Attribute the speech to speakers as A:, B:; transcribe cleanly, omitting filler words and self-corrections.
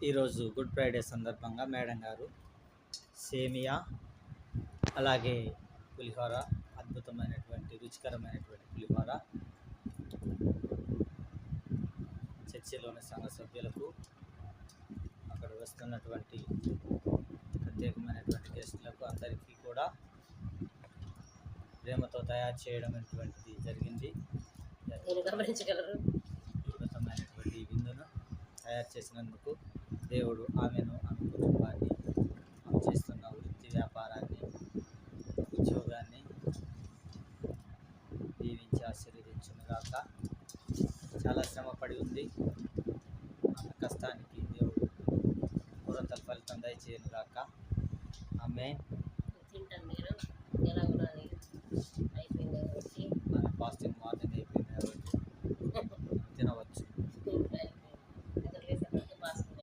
A: ఈరోజు good Friday సందర్భంగా madam గారు సేమియా అలాగే పులిహోర, అద్భుతమైనటువంటి రుచికరమైనటువంటి పులిహోర చర్చిలోని సంఘ సభ్యులకు, అక్కడ వస్తున్నటువంటి ప్రత్యేకమైనటువంటి గెస్టులకు అందరికీ కూడా ప్రేమతో తయారు చేయడం అటువంటిది జరిగింది.
B: గమనించగలరు.
A: అద్భుతమైనటువంటి విందును తయారు చేసినందుకు దేవుడు ఆమెను, ఆమె కుటుంబాన్ని, ఆమె చేస్తున్న వృత్తి వ్యాపారాన్ని, ఉద్యోగాన్ని దీవించి ఆశీర్వదించునుగాక. చాలా శ్రమపడి ఉంది. ఆమె కష్టానికి దేవుడు పూర్వతల ఫలితం దయచేయనుగాక. ఆమెన్.
B: తింటాను మీరు ఎలా ఉన్నది అయిపోయింది కాబట్టి
A: ఆమె ఫాస్టింగ్ మార్నింగ్ అయిపోయింది కాబట్టి